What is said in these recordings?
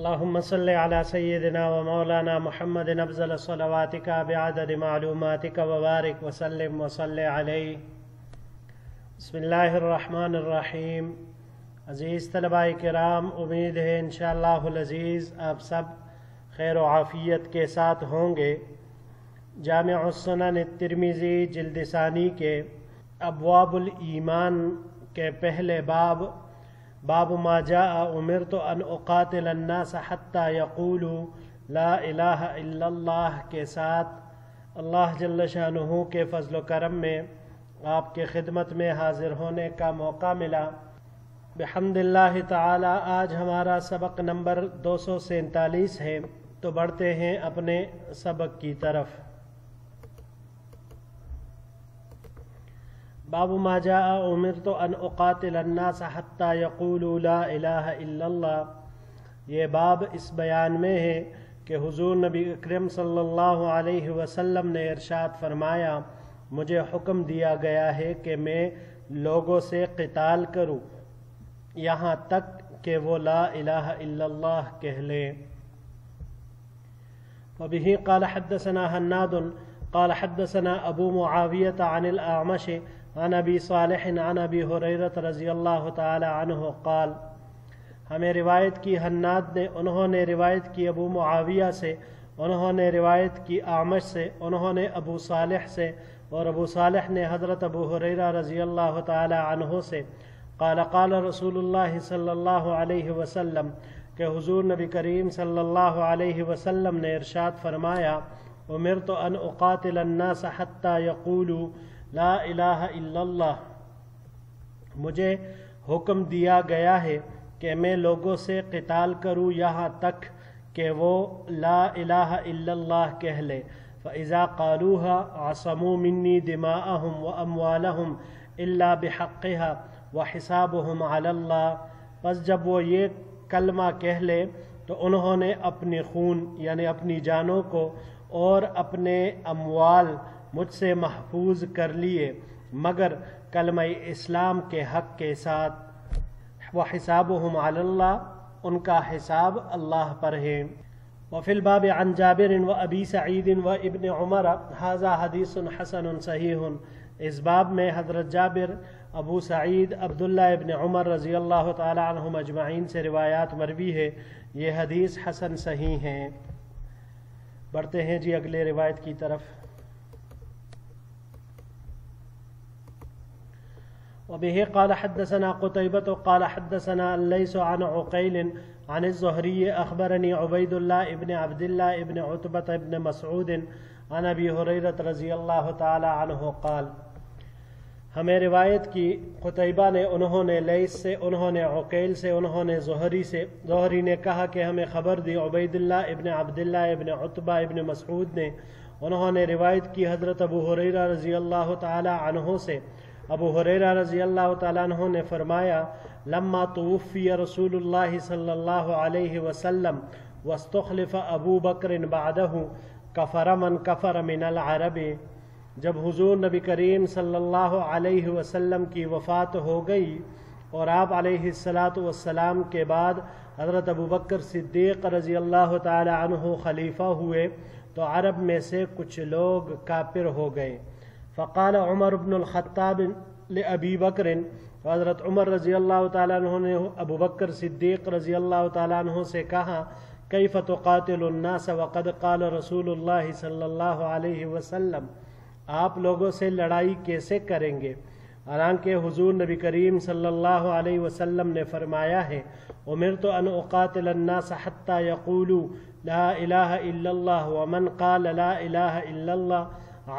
اللهم صل على سيدنا ومولانا محمد أفضل صلواتك بعدد معلوماتك وبارك وسلم وصل عليه. بسم اللہ الرحمن الرحیم. عزیز طلباء کرام، امید ہے انشاءاللہ العزیز آپ سب خیر و عافیت کے ساتھ ہوں گے. جامع السنن الترمذی جلد ثانی کے ابواب الایمان کے پہلے باب ما جاء امرت ان اقاتل الناس حتى يقولوا لا الہ الا اللہ کے ساتھ اللہ جل شانہ کے فضل و کرم میں آپ کے خدمت میں حاضر ہونے کا موقع ملا. بحمد اللہ تعالی آج ہمارا سبق نمبر 247 ہے، تو بڑھتے ہیں اپنے سبق کی طرف. باب ما جاء امرت ان اقاتل الناس حتى يقولوا لا الہ الا اللہ. یہ باب اس بیان میں ہے کہ حضور نبی اکرم صلی اللہ علیہ وسلم نے ارشاد فرمایا، مجھے حکم دیا گیا ہے کہ میں لوگوں سے قتال کروں یہاں تک کہ وہ لا الہ الا اللہ کہہ لیں. وبه قال حدثنا حناد قال حدثنا ابو معاویہ عن الاعمش عن ابی صالح عن ابی ہریرہ رضی اللہ تعالی عنہ قال. ہمیں روایت کی حناد نے، انہوں نے روایت کی ابو معاویہ سے، انہوں نے روایت کی اعمش سے، انہوں نے ابو صالح سے، اور ابو صالح نے حضرت ابو ہریرہ رضی اللہ تعالی عنہ سے قال قال رسول اللہ صلی اللہ علیہ وسلم کہ حضور نبی کریم صلی اللہ علیہ وسلم نے ارشاد فرمایا، امرت ان اقاتل الناس حتى يقولوا لا الہ الا اللہ. مجھے حکم دیا گیا ہے کہ میں لوگوں سے قتال کروں یہاں تک کہ وہ لا الہ الا اللہ کہہ لے. فَإِذَا قَالُوهَا عَصَمُوا مِنِّي دِمَاءَهُمْ وَأَمْوَالَهُمْ إِلَّا بِحَقِّهَا وَحِسَابُهُمْ عَلَى اللَّهِ. پس جب وہ یہ کلمہ کہہ لے تو انہوں نے اپنی خون یعنی اپنی جانوں کو اور اپنے اموال مجھ سے محفوظ کر لیے مگر کلمہ اسلام کے حق کے ساتھ. وَحِسَابُهُمْ عَلَى اللَّهِ، ان کا حساب اللہ پر ہے. وفي الباب عن جابر وابی سعید وابن عمر هذا حدیث حسن صحیح. اس باب میں حضرت جابر، ابو سعید، عبداللہ ابن عمر رضی اللہ تعالی عنہم اجمعین سے روایات مروی ہے. یہ حدیث حسن صحیح ہیں. بڑھتے ہیں جی اگلے روایت کی طرف. وبه قال حدثنا قتيبة قال حدثنا الليث عن عقيل عن الزهري أخبرني عبيد الله ابن عبد الله ابن عتبة ابن مسعود عن أبي هريرة رضي الله تعالى عنه قال. ہمیں روایت کی قتیبہ نے، انہوں نے لیث سے، انہوں نے عقیل سے، انہوں نے زہری سے. زہری نے کہا کہ ہمیں خبر دی عبید اللہ ابن عبداللہ ابن عتبہ ابن مسعود نے. انہوں نے روایت کی حضرت ابو ہریرہ رضی اللہ تعالی عنہ سے. ابو ہریرہ رضی اللہ تعالیٰ عنہ نے فرمایا، لما توفی رسول اللہ صلی اللہ علیہ وسلم واستخلف ابو بکر بعدہ کفر من کفر من العرب. جب حضور نبی کریم صلی اللہ علیہ وسلم کی وفات ہو گئی اور آپ علیہ السلام کے بعد حضرت ابو بکر صدیق رضی اللہ تعالی عنہ خلیفہ ہوئے تو عرب میں سے کچھ لوگ کافر ہو گئے. فقال عمر بن الخطاب لأبی بکر، حضرت عمر رضی اللہ تعالیٰ عنہ نے ابو بکر صدیق رضی اللہ تعالیٰ عنہ سے کہا، کیف تقاتل الناس وقد قال رسول اللہ صلی اللہ علیہ وسلم، آپ لوگوں سے لڑائی کیسے کریں گے حالانکہ حضور نبی کریم صلی اللہ علیہ وسلم نے فرمایا ہے، امرت ان اقاتل الناس حتى يقولوا لا الہ الا اللہ ومن قال لا الہ الا اللہ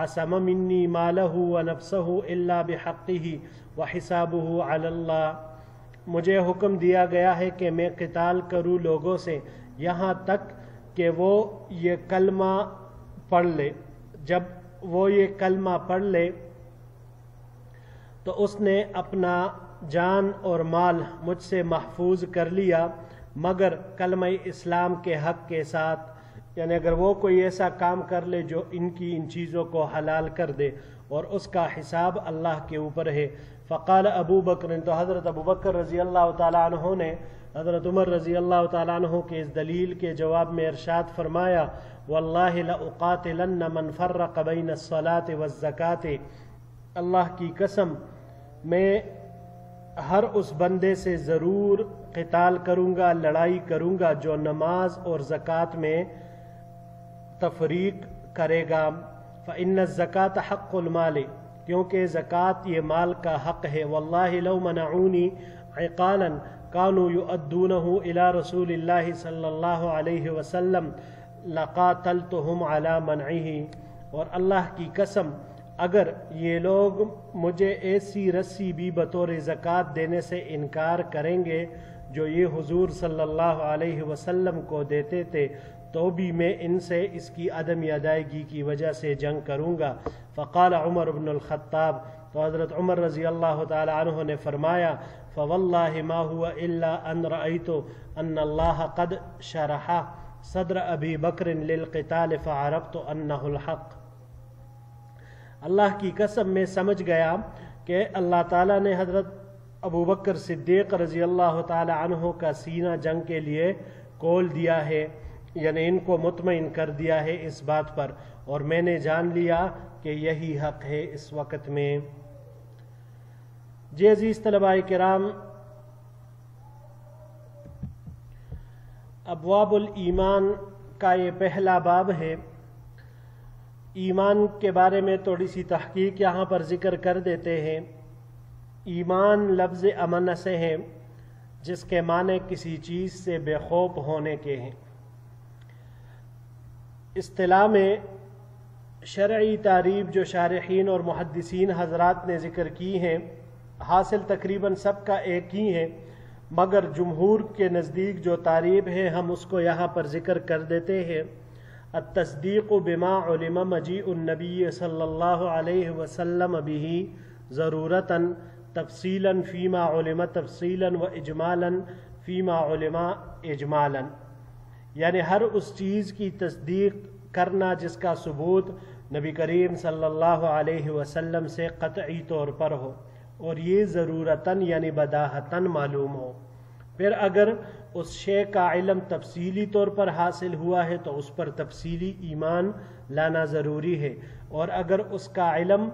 عصم منی مالہ ونفسہ الا بحقہ وحسابہ علی اللہ. مجھے حکم دیا گیا ہے کہ میں قتال کروں لوگوں سے یہاں تک کہ وہ یہ کلمہ پڑھ لے. جب وہ یہ کلمہ پڑھ لے تو اس نے اپنا جان اور مال مجھ سے محفوظ کر لیا مگر کلمہ اسلام کے حق کے ساتھ. یعنی اگر وہ کوئی ایسا کام کر لے جو ان چیزوں کو حلال کر دے اور اس کا حساب اللہ کے اوپر ہے. فقال ابو بکر، تو حضرت ابو بکر رضی اللہ تعالیٰ عنہ نے حضرت عمر رضی اللہ تعالیٰ عنہ کے اس دلیل کے جواب میں ارشاد فرمایا واللہ لأقاتلن من فرق بین الصلاة والزکاة، اللہ کی قسم میں ہر اس بندے سے ضرور قتال کروں گا، لڑائی کروں گا جو نماز اور زکوٰۃ میں تفریق کرے گا. فإن الزکاة حق المال، کیونکہ زکوٰۃ یہ مال کا حق ہے. واللہ لو منعونی عقالا كانوا يؤدونه إلى رسول الله صلی اللہ علیہ وسلم لقاتلتهم على منعه، اور اللہ کی قسم اگر یہ لوگ مجھے ایسی رسی بھی بطور زکوٰۃ دینے سے انکار کریں گے جو یہ حضور صلی اللہ علیہ وسلم کو دیتے تھے تو بھی میں ان سے اس کی عدم ادائیگی کی وجہ سے جنگ کروں گا. فقال عمر بن الخطاب، تو حضرت عمر رضی اللہ تعالی عنہ نے فرمایا فواللہ ما هو الا ان رأيت ان اللہ قد شرح صدر ابی بکر للقتال فعرفت انه الحق، اللہ کی قسم میں سمجھ گیا کہ اللہ تعالیٰ نے حضرت ابو بکر صدیق رضی اللہ تعالی عنہ کا سینہ جنگ کے لیے کھول دیا ہے، یعنی ان کو مطمئن کر دیا ہے اس بات پر، اور میں نے جان لیا کہ یہی حق ہے اس وقت میں. جی عزیز طلباء کرام، ابواب الایمان کا یہ پہلا باب ہے. ایمان کے بارے میں تھوڑی سی تحقیق یہاں پر ذکر کر دیتے ہیں. ایمان لفظ امن سے ہے جس کے معنی کسی چیز سے بے خوف ہونے کے ہیں. اصطلاح میں شرعی تعریف جو شارحین اور محدثین حضرات نے ذکر کی ہیں حاصل تقریباً سب کا ایک ہی ہے، مگر جمہور کے نزدیک جو تعریف ہے ہم اس کو یہاں پر ذکر کر دیتے ہیں. التصدیق بما علم مجیء النبی صلی اللہ علیہ وسلم به ضرورتاً تفصیلاً فیما علم تفصیلاً و اجمالاً فیما علم اجمالاً، یعنی ہر اس چیز کی تصدیق کرنا جس کا ثبوت نبی کریم صلی اللہ علیہ وسلم سے قطعی طور پر ہو اور یہ ضرورتاً یعنی بداہتاً معلوم ہو. پھر اگر اس شے کا علم تفصیلی طور پر حاصل ہوا ہے تو اس پر تفصیلی ایمان لانا ضروری ہے، اور اگر اس کا علم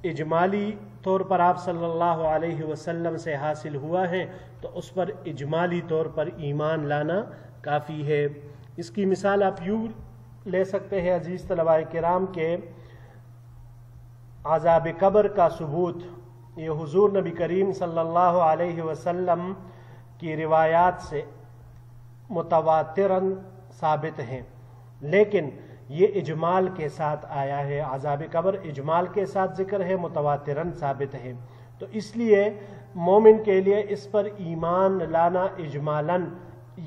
اجمالی طور پر آپ صلی اللہ علیہ وسلم سے حاصل ہوا ہے تو اس پر اجمالی طور پر ایمان لانا کافی ہے. اس کی مثال آپ یوں لے سکتے ہیں عزیز طلباء کرام کے عذاب قبر کا ثبوت یہ حضور نبی کریم صلی اللہ علیہ وسلم کی روایات سے متواتراً ثابت ہیں، لیکن یہ اجمال کے ساتھ آیا ہے. عذاب قبر اجمال کے ساتھ ذکر ہے، متواتراً ثابت ہے، تو اس لیے مومن کے لیے اس پر ایمان لانا اجمالاً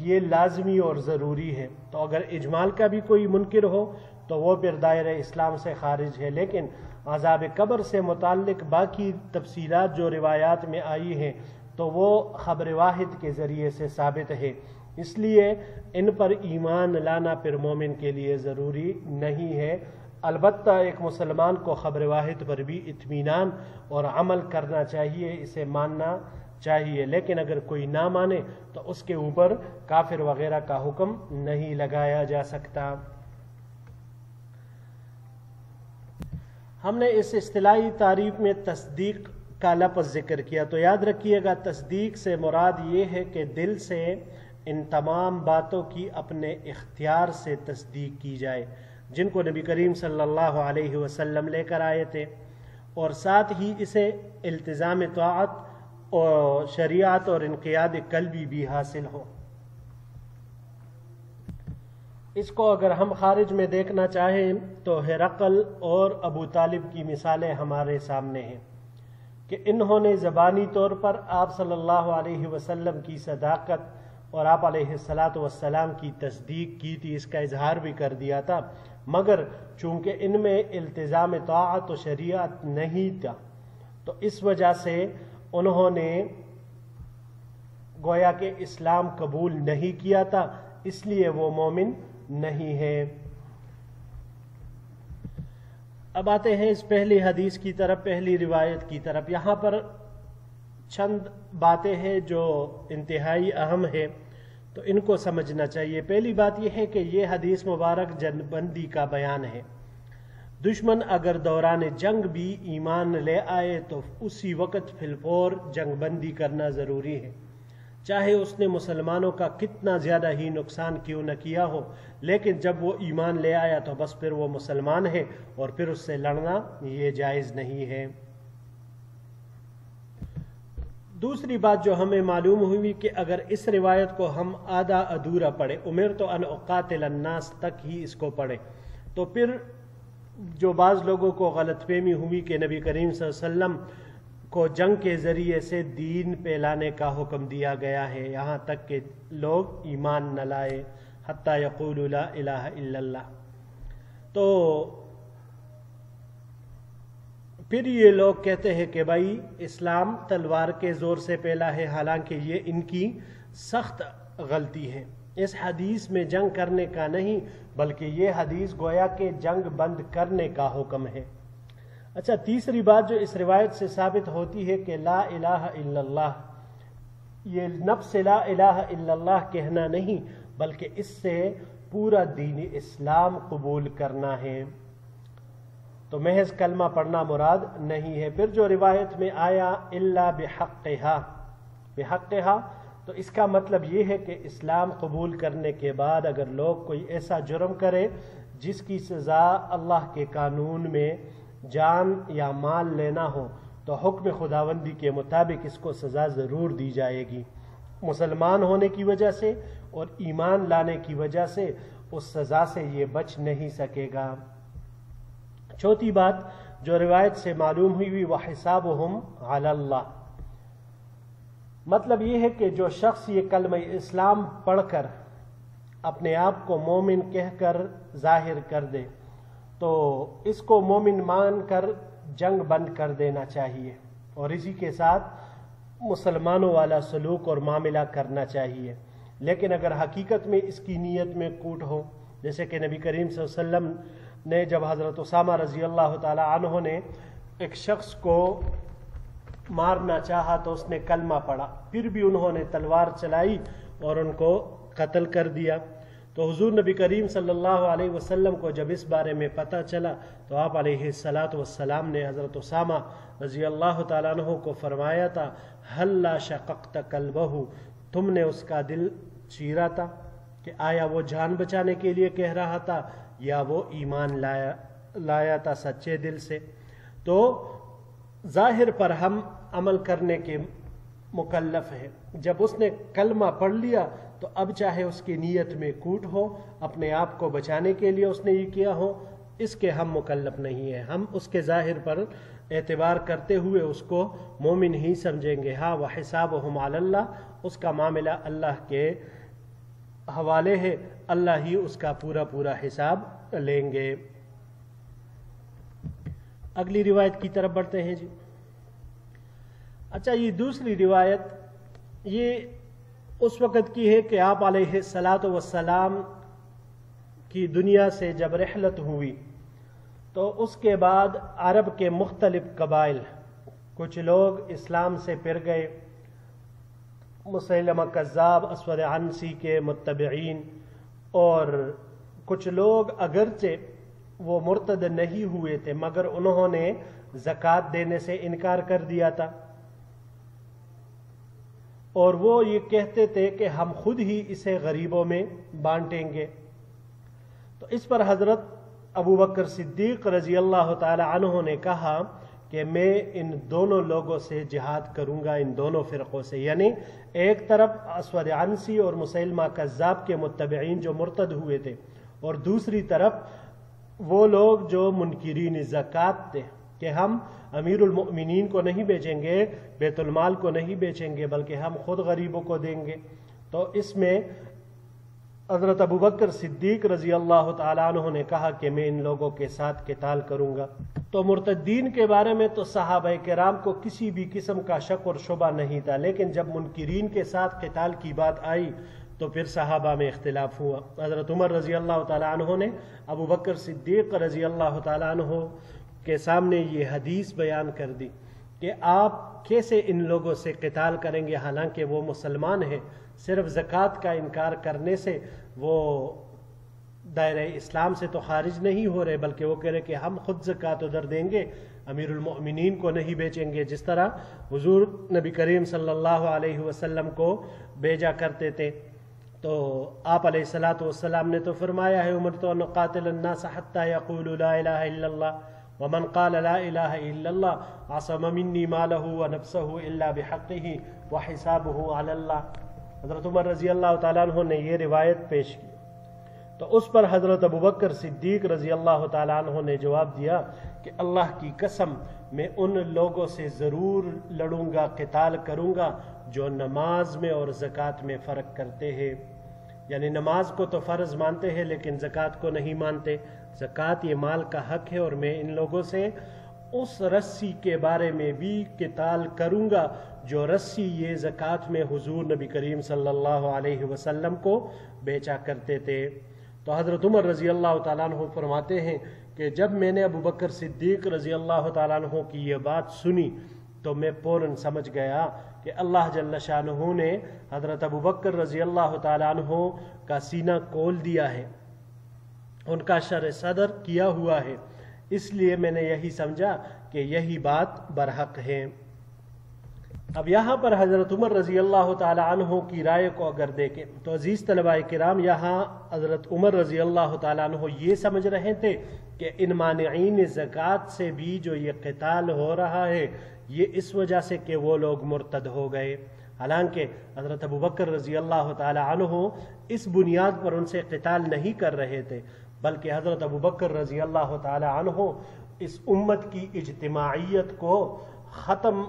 یہ لازمی اور ضروری ہے. تو اگر اجمال کا بھی کوئی منکر ہو تو وہ پھر دائرہ اسلام سے خارج ہے، لیکن عذاب قبر سے متعلق باقی تفصیلات جو روایات میں آئی ہیں تو وہ خبر واحد کے ذریعے سے ثابت ہے، اس لیے ان پر ایمان لانا پھر مومن کے لیے ضروری نہیں ہے. البتہ ایک مسلمان کو خبر واحد پر بھی اطمینان اور عمل کرنا چاہیے، اسے ماننا چاہیے، لیکن اگر کوئی نہ مانے تو اس کے اوپر کافر وغیرہ کا حکم نہیں لگایا جا سکتا. ہم نے اس اصطلاحی تعریف میں تصدیق کا لفظ ذکر کیا، تو یاد رکھیے گا تصدیق سے مراد یہ ہے کہ دل سے ان تمام باتوں کی اپنے اختیار سے تصدیق کی جائے جن کو نبی کریم صلی اللہ علیہ وسلم لے کر آئے تھے، اور ساتھ ہی اسے التزام طاعت اور شریعت اور انقیاد قلبی بھی حاصل ہو. اس کو اگر ہم خارج میں دیکھنا چاہیں تو ہرقل اور ابو طالب کی مثالیں ہمارے سامنے ہیں کہ انہوں نے زبانی طور پر آپ صلی اللہ علیہ وسلم کی صداقت اور آپ علیہ السلام کی تصدیق کی تھی، اس کا اظہار بھی کر دیا تھا، مگر چونکہ ان میں التزام طاعت و شریعت نہیں تھا تو اس وجہ سے انہوں نے گویا کہ اسلام قبول نہیں کیا تھا، اس لیے وہ مومن نہیں ہے. اب آتے ہیں اس پہلی حدیث کی طرف، پہلی روایت کی طرف۔ یہاں پر چند باتیں ہیں جو انتہائی اہم ہے، تو ان کو سمجھنا چاہیے۔ پہلی بات یہ ہے کہ یہ حدیث مبارک جنگ بندی کا بیان ہے۔ دشمن اگر دوران جنگ بھی ایمان لے آئے تو اسی وقت فی الفور جنگ بندی کرنا ضروری ہے، چاہے اس نے مسلمانوں کا کتنا زیادہ ہی نقصان کیوں نہ کیا ہو، لیکن جب وہ ایمان لے آیا تو بس پھر وہ مسلمان ہے اور پھر اس سے لڑنا یہ جائز نہیں ہے۔ دوسری بات جو ہمیں معلوم ہوئی کہ اگر اس روایت کو ہم آدھا ادھورا پڑھے، امرت ان اقاتل الناس تک ہی اس کو پڑھے، تو پھر جو بعض لوگوں کو غلط فہمی ہوئی کہ نبی کریم صلی اللہ علیہ وسلم کو جنگ کے ذریعے سے دین پہ لانے کا حکم دیا گیا ہے، یہاں تک کہ لوگ ایمان نہ لائے، حتی یقولوا لا الہ الا اللہ۔ تو پھر یہ لوگ کہتے ہیں کہ بھائی اسلام تلوار کے زور سے پھیلا ہے، حالانکہ یہ ان کی سخت غلطی ہے۔ اس حدیث میں جنگ کرنے کا نہیں بلکہ یہ حدیث گویا کہ جنگ بند کرنے کا حکم ہے۔ اچھا، تیسری بات جو اس روایت سے ثابت ہوتی ہے کہ لا الہ الا اللہ، یہ نفس لا الہ الا اللہ کہنا نہیں بلکہ اس سے پورا دین اسلام قبول کرنا ہے، تو محض کلمہ پڑھنا مراد نہیں ہے۔ پھر جو روایت میں آیا الا بحقھا، بحقھا، تو اس کا مطلب یہ ہے کہ اسلام قبول کرنے کے بعد اگر لوگ کوئی ایسا جرم کرے جس کی سزا اللہ کے قانون میں جان یا مال لینا ہو تو حکم خداوندی کے مطابق اس کو سزا ضرور دی جائے گی۔ مسلمان ہونے کی وجہ سے اور ایمان لانے کی وجہ سے اس سزا سے یہ بچ نہیں سکے گا۔ چوتھی بات جو روایت سے معلوم ہوئی وَحِسَابُهُمْ عَلَى اللَّهِ، مطلب یہ ہے کہ جو شخص یہ کلمہ اسلام پڑھ کر اپنے آپ کو مومن کہہ کر ظاہر کر دے تو اس کو مومن مان کر جنگ بند کر دینا چاہیے اور اسی کے ساتھ مسلمانوں والا سلوک اور معاملہ کرنا چاہیے۔ لیکن اگر حقیقت میں اس کی نیت میں کوٹ ہو، جیسے کہ نبی کریم صلی اللہ علیہ وسلم نے جب حضرت اسامہ رضی اللہ تعالی عنہ نے ایک شخص کو مارنا چاہا تو اس نے کلمہ پڑھا، پھر بھی انہوں نے تلوار چلائی اور ان کو قتل کر دیا، تو حضور نبی کریم صلی اللہ علیہ وسلم کو جب اس بارے میں پتہ چلا تو آپ علیہ السلام نے حضرت اسامہ رضی اللہ تعالیٰ عنہ کو فرمایا تھا ہلا شققت قلبہ، تم نے اس کا دل چیرا تھا کہ آیا وہ جان بچانے کے لیے کہہ رہا تھا یا وہ ایمان لایا تھا سچے دل سے۔ تو ظاہر پر ہم عمل کرنے کے مکلف ہے، جب اس نے کلمہ پڑھ لیا تو اب چاہے اس کی نیت میں کوٹ ہو، اپنے آپ کو بچانے کے لیے اس نے یہ کیا ہو، اس کے ہم مکلف نہیں ہیں، ہم اس کے ظاہر پر اعتبار کرتے ہوئے اس کو مومن ہی سمجھیں گے۔ ہاں وحسابہم علی اللہ، اس کا معاملہ اللہ کے حوالے ہے، اللہ ہی اس کا پورا پورا حساب لیں گے۔ اگلی روایت کی طرف بڑھتے ہیں جی۔ اچھا، یہ دوسری روایت یہ اس وقت کی ہے کہ آپ علیہ السلام کی دنیا سے جب رحلت ہوئی تو اس کے بعد عرب کے مختلف قبائل کچھ لوگ اسلام سے پھر گئے، مسیلمہ کذاب، اسود عنسی کے متبعین، اور کچھ لوگ اگرچہ وہ مرتد نہیں ہوئے تھے مگر انہوں نے زکوٰۃ دینے سے انکار کر دیا تھا، اور وہ یہ کہتے تھے کہ ہم خود ہی اسے غریبوں میں بانٹیں گے۔ تو اس پر حضرت ابو بکر صدیق رضی اللہ تعالی عنہ نے کہا کہ میں ان دونوں لوگوں سے جہاد کروں گا، ان دونوں فرقوں سے، یعنی ایک طرف اسود عنسی اور مسیلمہ کذاب کے متبعین جو مرتد ہوئے تھے، اور دوسری طرف وہ لوگ جو منکرین زکوٰۃ تھے کہ ہم امیر المؤمنین کو نہیں بیچیں گے، بیت المال کو نہیں بیچیں گے، بلکہ ہم خود غریبوں کو دیں گے۔ تو اس میں حضرت ابو بکر صدیق رضی اللہ تعالیٰ عنہ نے کہا کہ میں ان لوگوں کے ساتھ قتال کروں گا۔ تو مرتدین کے بارے میں تو صحابہ کرام کو کسی بھی قسم کا شک اور شبہ نہیں تھا، لیکن جب منکرین کے ساتھ قتال کی بات آئی تو پھر صحابہ میں اختلاف ہوا۔ حضرت عمر رضی اللہ تعالیٰ عنہ نے ابو بکر صدیق رضی اللہ تعالیٰ عنہ کے سامنے یہ حدیث بیان کر دی کہ آپ کیسے ان لوگوں سے قتال کریں گے حالانکہ وہ مسلمان ہیں، صرف زکوٰۃ کا انکار کرنے سے وہ دائرہ اسلام سے تو خارج نہیں ہو رہے، بلکہ وہ کہہ رہے کہ ہم خود زکوٰۃ ادھر دیں گے، امیر المؤمنین کو نہیں بیچیں گے، جس طرح حضور نبی کریم صلی اللہ علیہ وسلم کو بھیجا کرتے تھے۔ تو آپ علیہ الصلاۃ والسلام نے تو فرمایا ہے امرت ان اقاتل الناس حتی یقولوا لا الہ الا اللہ ومن قال لا الہ الا اللہ عصم منی مالہ ونفسہ الا بحقہ وحسابہ علی اللہ۔ حضرت عمر رضی اللہ تعالیٰ عنہ نے یہ روایت پیش کی، تو اس پر حضرت ابوبکر صدیق رضی اللہ تعالیٰ عنہ نے جواب دیا کہ اللہ کی قسم میں ان لوگوں سے ضرور لڑوں گا، قتال کروں گا جو نماز میں اور زکوٰۃ میں فرق کرتے ہیں، یعنی نماز کو تو فرض مانتے ہیں لیکن زکوٰۃ کو نہیں مانتے۔ زکوٰۃ یہ مال کا حق ہے، اور میں ان لوگوں سے اس رسی کے بارے میں بھی قتال کروں گا جو رسی یہ زکوٰۃ میں حضور نبی کریم صلی اللہ علیہ وسلم کو بیچا کرتے تھے۔ تو حضرت عمر رضی اللہ تعالیٰ عنہ فرماتے ہیں کہ جب میں نے ابوبکر صدیق رضی اللہ تعالیٰ عنہ کی یہ بات سنی تو میں فوراً سمجھ گیا کہ اللہ جل شانہ نے حضرت ابوبکر رضی اللہ تعالیٰ عنہ کا سینہ کھول دیا ہے، ان کا شرح صدر کیا ہوا ہے، اس لیے میں نے یہی سمجھا کہ یہی بات برحق ہے۔ اب یہاں پر حضرت عمر رضی اللہ تعالی عنہ کی رائے کو اگر دیکھیں تو عزیز طلباء کرام، یہاں حضرت عمر رضی اللہ تعالی عنہ یہ سمجھ رہے تھے کہ ان مانعین زکوٰۃ سے بھی جو یہ قتال ہو رہا ہے یہ اس وجہ سے کہ وہ لوگ مرتد ہو گئے، حالانکہ حضرت ابوبکر رضی اللہ تعالی عنہ اس بنیاد پر ان سے قتال نہیں کر رہے تھے، بلکہ حضرت ابوبکر رضی اللہ تعالی عنہ اس امت کی اجتماعیت کو ختم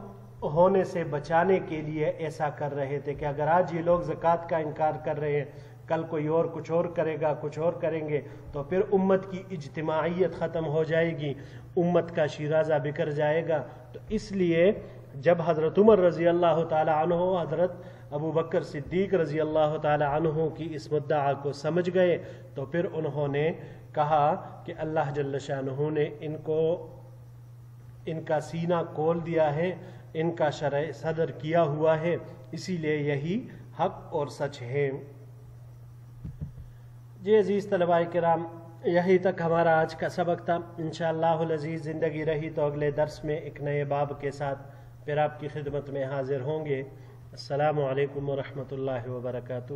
ہونے سے بچانے کے لیے ایسا کر رہے تھے کہ اگر آج یہ لوگ زکوٰۃ کا انکار کر رہے ہیں، کل کوئی اور کچھ اور کرے گا، کچھ اور کریں گے، تو پھر امت کی اجتماعیت ختم ہو جائے گی، امت کا شیرازہ بکھر جائے گا۔ تو اس لیے جب حضرت عمر رضی اللہ تعالی عنہ حضرت ابوبکر صدیق رضی اللہ تعالی عنہ کی اس مدعا کو سمجھ گئے تو پھر انہوں نے کہا کہ اللہ جل شانہ نے ان کا سینہ کھول دیا ہے، ان کا شرح صدر کیا ہوا ہے، اسی لیے یہی حق اور سچ ہے۔ جی عزیز طلباء کرام، یہی تک ہمارا آج کا سبق تھا، انشاءاللہ العزیز زندگی رہی تو اگلے درس میں ایک نئے باب کے ساتھ پھر آپ کی خدمت میں حاضر ہوں گے۔ السلام علیکم ورحمۃ اللہ وبرکاتہ۔